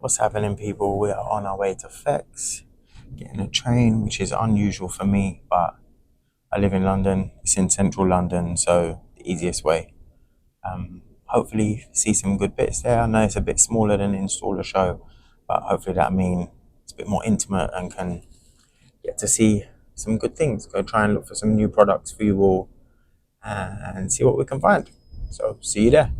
What's happening, people? We are on our way to PHEX, getting a train, which is unusual for me, but I live in London. It's in central London, so the easiest way. Hopefully see some good bits there. I know it's a bit smaller than the installer show, but hopefully that means it's a bit more intimate and can get to see some good things. Go try and look for some new products for you all and see what we can find. So see you there.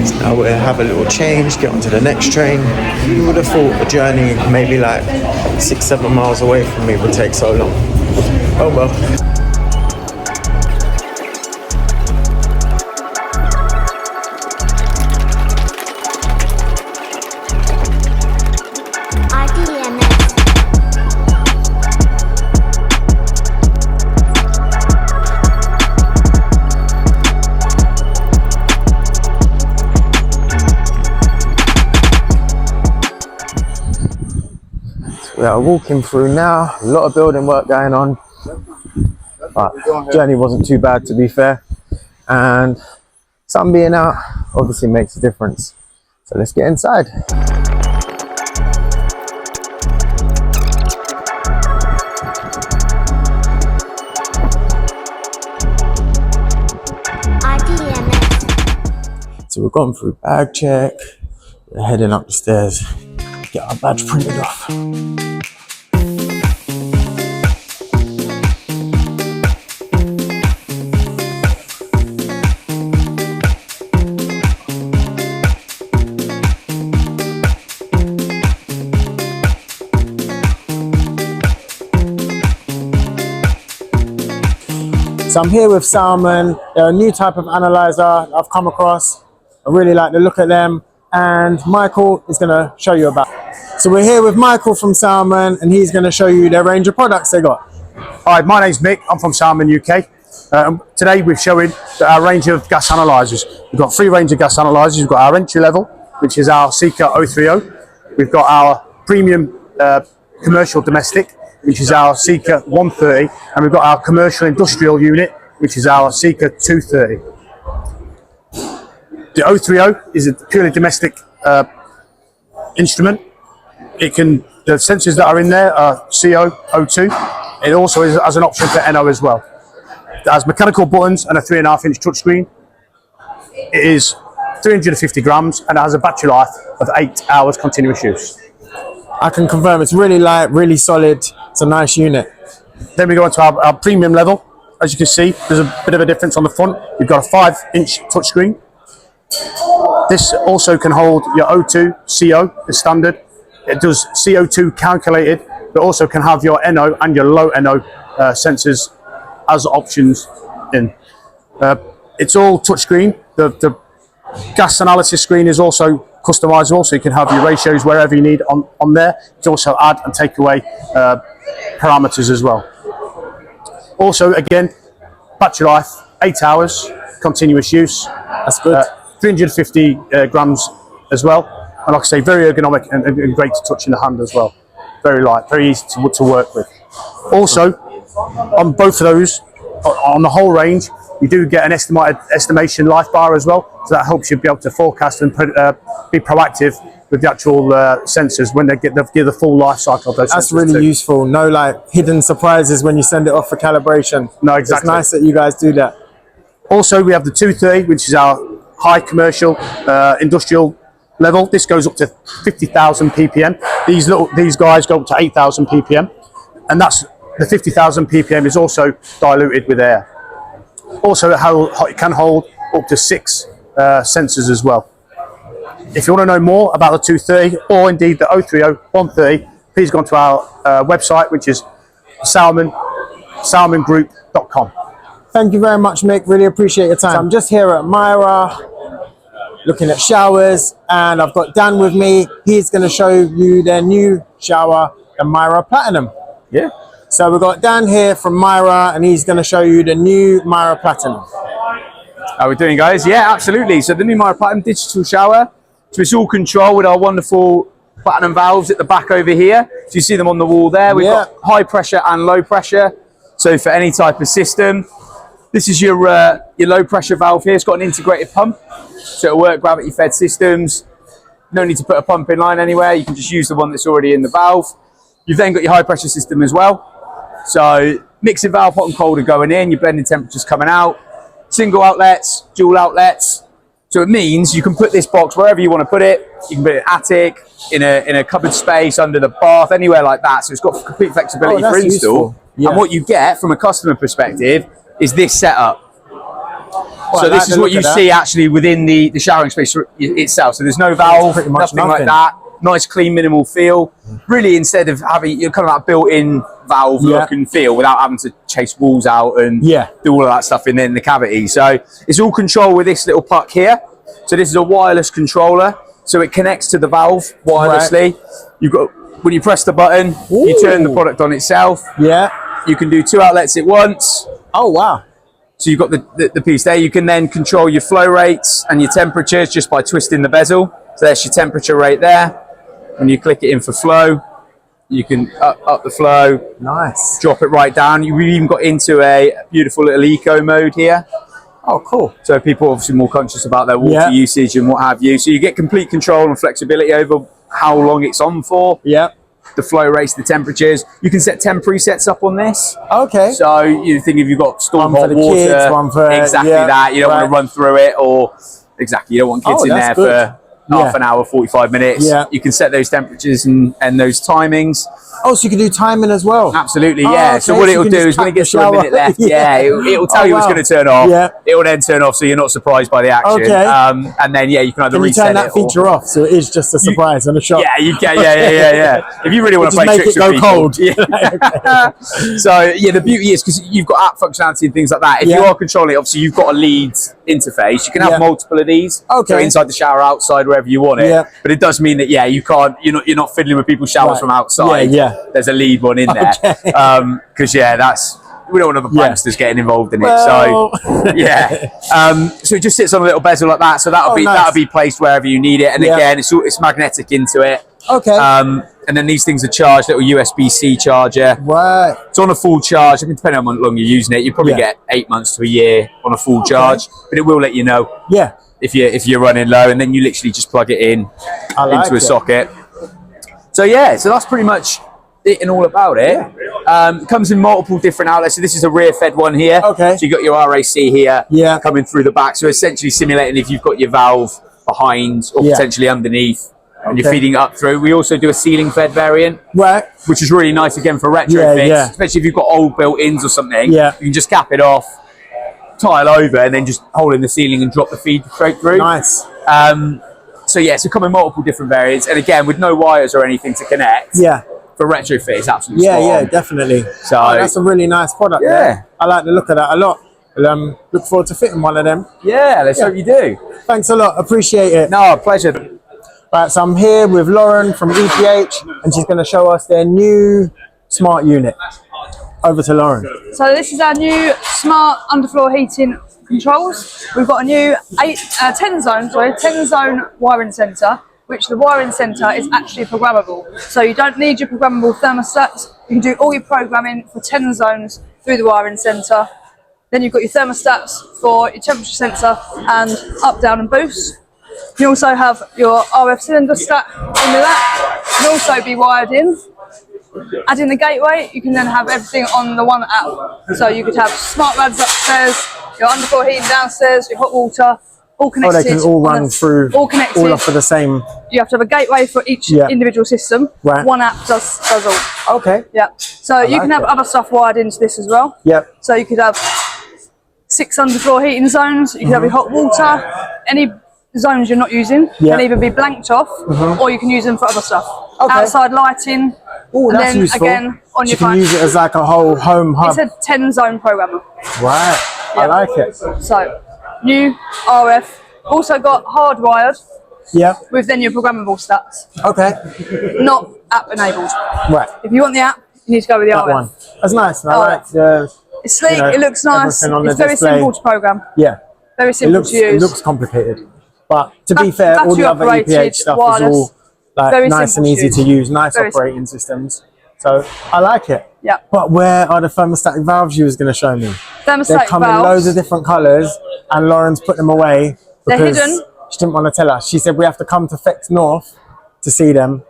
So now we'll have a little change, get onto the next train. You would have thought a journey maybe like 6-7 miles away from me would take so long. Oh well. We are walking through now, a lot of building work going on, but journey wasn't too bad, to be fair, and sun being out obviously makes a difference. So let's get inside. So we've gone through bag check, we're heading up the stairs, get our badge printed off. So I'm here with Sauermann. They're a new type of analyzer I've come across. I really like the look at them, and Michael is going to show you about it. So we're here with Michael from Sauermann, and he's going to show you their range of products they got. Hi, my name's Mick. I'm from Sauermann UK. Today we're showing our range of gas analyzers. We've got 3 range of gas analyzers. We've got our entry level, which is our Seeker 030. We've got our premium commercial domestic, which is our Seeker 130, and we've got our commercial industrial unit, which is our Seeker 230. The 030 is a purely domestic instrument. The sensors that are in there are CO, O2. It also has an option for NO as well. It has mechanical buttons and a 3.5-inch touchscreen. It is 350 grams and it has a battery life of 8 hours continuous use. I can confirm it's really light, really solid. It's a nice unit. Then we go on to our premium level. As you can see, there's a bit of a difference on the front. You've got a 5-inch touchscreen. This also can hold your O2, CO as standard. It does CO2 calculated, but also can have your NO and your low NO sensors as options in. It's all touchscreen. The gas analysis screen is also customizable, so you can have your ratios wherever you need on there. You can also add and take away parameters as well. Also, again, battery life, 8 hours, continuous use. That's good. 350 grams as well. And like I say, very ergonomic and great to touch in the hand as well. Very light, very easy to work with. Also, on both of those, on the whole range, you do get an estimation life bar as well. So that helps you be able to forecast and be proactive with the actual sensors when they give the full life cycle of those sensors. That's really useful. No like hidden surprises when you send it off for calibration. No, exactly. It's nice that you guys do that. Also, we have the 230, which is our high commercial industrial level. This goes up to 50,000 ppm. These guys go up to 8,000 ppm, and that's the 50,000 ppm is also diluted with air. Also, it can hold up to 6 sensors as well. If you want to know more about the 230 or indeed the 030, 130, please go onto our website, which is SALON.com. Thank you very much, Mick. Really appreciate your time. So I'm just here at Myra, looking at showers, and I've got Dan with me. He's going to show you their new shower, the Myra Platinum. Yeah. So we've got Dan here from Myra, and he's going to show you the new Myra Platinum. How are we doing, guys? Yeah, absolutely. So the new Myra Platinum digital shower. So it's all controlled with our wonderful platinum valves at the back over here. So you see them on the wall there. We've got high pressure and low pressure. So for any type of system. This is your low pressure valve here. It's got an integrated pump, so it'll work gravity fed systems. No need to put a pump in line anywhere. You can just use the one that's already in the valve. You've then got your high pressure system as well. So mixing valve, hot and cold are going in, your blending temperature's coming out. Single outlets, dual outlets. So it means you can put this box wherever you want to put it. You can put it in an attic, in a cupboard space, under the bath, anywhere like that. So it's got complete flexibility for install. Yeah. And what you get from a customer perspective is this setup. Well, so this is what you see actually within the showering space itself. So there's no valve, nothing like that. Nice, clean, minimal feel. Really, instead of having kind of that built-in valve look and feel without having to chase walls out and do all of that stuff in the cavity. So it's all controlled with this little puck here. So this is a wireless controller. So it connects to the valve wirelessly. You've got, when you press the button, you turn the product on itself. Yeah. You can do 2 outlets at once. Oh, wow. So you've got the piece there. You can then control your flow rates and your temperatures just by twisting the bezel. So there's your temperature rate there. When you click it in for flow, you can up the flow. Nice. Drop it right down. You've even got into a beautiful little eco mode here. Oh, cool. So people are obviously more conscious about their water usage and what have you. So you get complete control and flexibility over how long it's on for. Yeah. The flow rates, the temperatures. You can set 10 presets up on this. Okay. So you think if you've got stored hot water, kids, one for exactly that. You don't want to run through it, or exactly, you don't want kids in there for half an hour, 45 minutes. Yeah. You can set those temperatures and those timings. Oh, so you can do timing as well? Absolutely, yeah. Okay. So what it'll do is when it gets to a minute left, it'll tell you it's going to turn off. Yeah. It will then turn off so you're not surprised by the action. Okay. And then, you can either reset it. Turn that feature off so it is just a surprise and a shock. Yeah, you can. Yeah. If you really want to play tricks with people. Cold. Yeah. So, the beauty is because you've got app functionality and things like that. If you are controlling it, obviously you've got a lead interface. You can have multiple of these. Okay. So inside the shower, outside, wherever you want it. Yeah. But it does mean that, you can't, you're not fiddling with people's showers from outside. Yeah. There's a lead one in there. Because, we don't want other pranksters getting involved in it. So, so it just sits on a little bezel like that. So that'll be placed wherever you need it. And again, it's magnetic into it. Okay. And then these things are charged, little USB-C charger. Right. It's on a full charge. I mean, depending on how long you're using it, you probably get 8 months to a year on a full charge. But it will let you know. Yeah. If you're running low, and then you literally just plug it in into a socket. So so that's pretty much it and all about it. Comes in multiple different outlets. So this is a rear fed one here. Okay. So you got your RAC here coming through the back. So essentially simulating if you've got your valve behind or potentially underneath and you're feeding it up through. We also do a ceiling fed variant. Right. Which is really nice again for retrofits. Especially if you've got old built-ins or something. Yeah. You can just cap it off, tile over, and then just hole in the ceiling and drop the feed straight through. Nice. So come in multiple different variants. And again, with no wires or anything to connect. Yeah. For retrofit, it's absolutely spot on. Definitely. So that's a really nice product. Yeah, I like the look of that a lot. Look forward to fitting one of them. Yeah, let's hope you do. Thanks a lot. Appreciate it. No, pleasure. Right, so I'm here with Lauren from EPH, and she's going to show us their new smart unit. Over to Lauren. So this is our new smart underfloor heating controls. We've got a new 10 zone wiring centre, which the wiring centre is actually programmable. So you don't need your programmable thermostats. You can do all your programming for 10 zones through the wiring centre. Then you've got your thermostats for your temperature sensor and up, down and boost. You also have your RF cylinder stack into that. It can also be wired in. Add in the gateway, you can then have everything on the one app. So you could have smart rads upstairs, your underfloor heating downstairs, your hot water, all connected. Oh, they can all run through, all connected. All off of the same. You have to have a gateway for each individual system. Right. One app does all. Okay. Yeah. So you can have other stuff wired into this as well. Yep. So you could have 6 underfloor heating zones. You can have your hot water. Any zones you're not using can either be blanked off or you can use them for other stuff. Okay. Outside lighting. Oh, that's useful. Again, on your phone. You can use it as like a whole home hub. It's a 10 zone programmer. Right. I like it. So, new RF. Also got hardwired. Yeah. With then your programmable stats. Okay. Not app enabled. Right. If you want the app, you need to go with the RF. One. That's nice. I like the. It's sleek. It looks nice. It's very simple to program. Yeah. Very simple to use. It looks complicated. But to be fair, all the other EPH stuff is all like nice and easy to use, nice operating systems. So I like it. Yeah. But where are the thermostatic valves you was going to show me? Thermostatic come in valves. loads of different colours, and Lauren's put them away They're because hidden. she didn't want to tell us. She said we have to come to PHEX North to see them.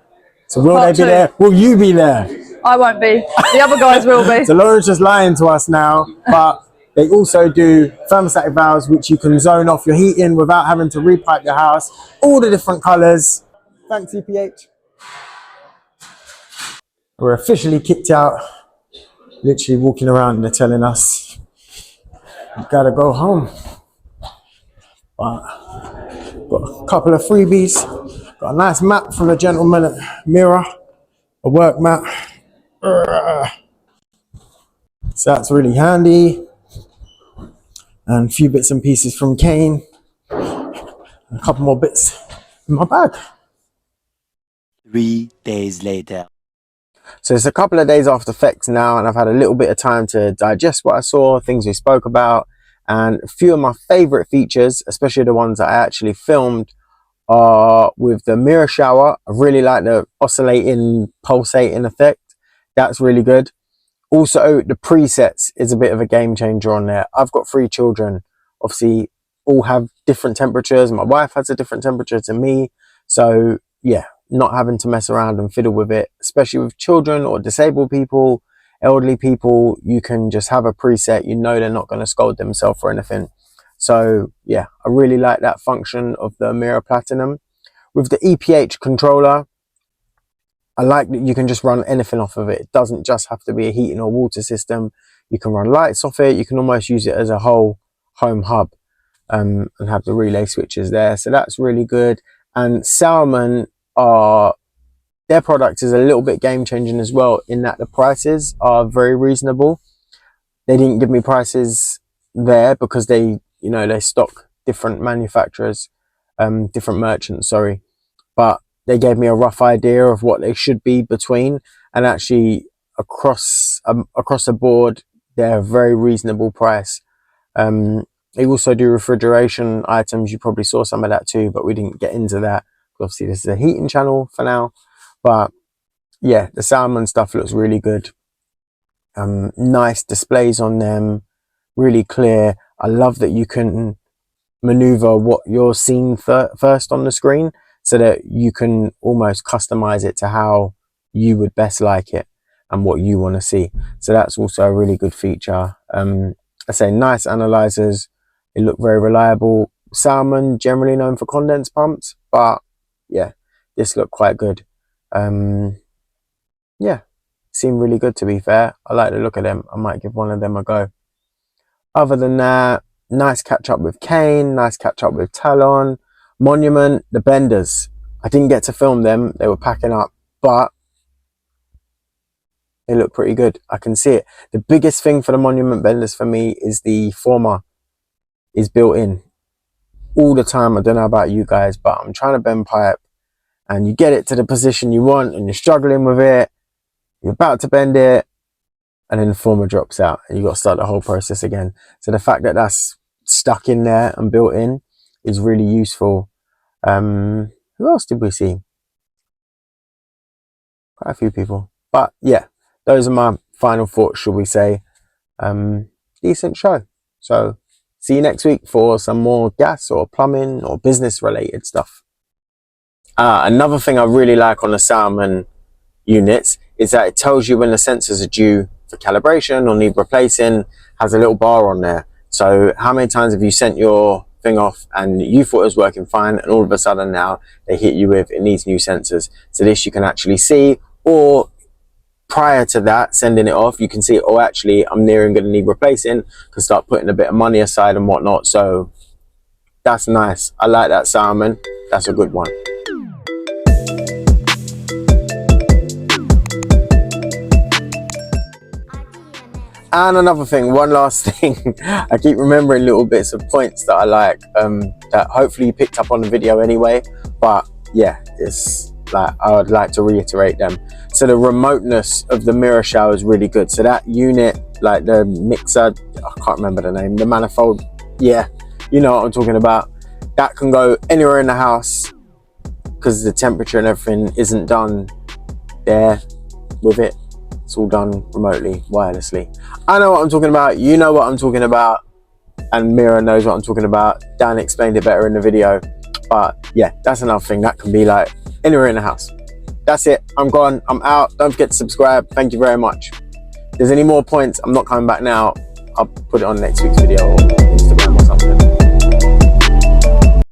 So will Part they be two. there? Will you be there? I won't be. The other guys will be. So Lauren's just lying to us now, but they also do thermostatic valves, which you can zone off your heating without having to repipe your house. All the different colours. Thanks, EPH. We're officially kicked out. Literally walking around and they're telling us, you gotta go home. But got a couple of freebies. Got a nice map from the gentleman at Myra, a work map. So that's really handy. And a few bits and pieces from Kane. And a couple more bits in my bag. 3 days later. So it's a couple of days after PHEX now, and I've had a little bit of time to digest what I saw, things we spoke about, and a few of my favorite features, especially the ones that I actually filmed, are with the mirror shower. I really like the oscillating, pulsating effect. That's really good. Also, the presets is a bit of a game changer on there. I've got 3 children, obviously all have different temperatures. My wife has a different temperature to me. So yeah, not having to mess around and fiddle with it, especially with children or disabled people, elderly people, you can just have a preset. You know they're not going to scold themselves or anything. So yeah, I really like that function of the Myra Platinum. With the EPH controller, I like that you can just run anything off of it. It doesn't just have to be a heating or water system. You can run lights off it. You can almost use it as a whole home hub and have the relay switches there. So that's really good. And Sauermann, their product is a little bit game changing as well, in that the prices are very reasonable. They didn't give me prices there because they stock different manufacturers, different merchants, sorry. But they gave me a rough idea of what they should be between, and actually across the board, they're a very reasonable price. They also do refrigeration items. You probably saw some of that too, but we didn't get into that. Obviously, this is a heating channel for now. But yeah, the Sauermann stuff looks really good. Nice displays on them, really clear. I love that you can maneuver what you're seeing first on the screen, so that you can almost customize it to how you would best like it and what you want to see. So that's also a really good feature. I say nice analyzers. They look very reliable. Sauermann, generally known for condense pumps, but yeah, this looked quite good. Yeah, seem really good, to be fair. I like the look of them. I might give one of them a go. Other than that, nice catch up with Kane, nice catch up with Talon. Monument, the benders. I didn't get to film them. They were packing up, but they look pretty good. I can see it. The biggest thing for the Monument benders for me is the former is built in all the time. I don't know about you guys, but I'm trying to bend pipe and you get it to the position you want and you're struggling with it. You're about to bend it and then the former drops out and you got to start the whole process again. So the fact that that's stuck in there and built in is really useful. Who else did we see? Quite a few people. But yeah, those are my final thoughts, shall we say. Decent show. So see you next week for some more gas or plumbing or business related stuff. Another thing I really like on the Sauermann units is that it tells you when the sensors are due for calibration or need replacing. Has a little bar on there. So how many times have you sent your thing off and you thought it was working fine, and all of a sudden now they hit you with it needs new sensors? So this you can actually see, or prior to that sending it off you can see, oh actually I'm nearing going to need replacing, can start putting a bit of money aside and whatnot. So that's nice. I like that Sauermann. That's a good one. And another thing, one last thing, I keep remembering little bits of points that I like, that hopefully you picked up on the video anyway, but yeah, it's like, I would like to reiterate them. So the remoteness of the mirror shower is really good. So that unit, like the mixer, I can't remember the name, the manifold, yeah, you know what I'm talking about. That can go anywhere in the house because the temperature and everything isn't done there with it. It's all done remotely, wirelessly. I know what I'm talking about. You know what I'm talking about. And Myra knows what I'm talking about. Dan explained it better in the video. But yeah, that's another thing. That can be like anywhere in the house. That's it. I'm gone. I'm out. Don't forget to subscribe. Thank you very much. If there's any more points, I'm not coming back now. I'll put it on next week's video or Instagram or something.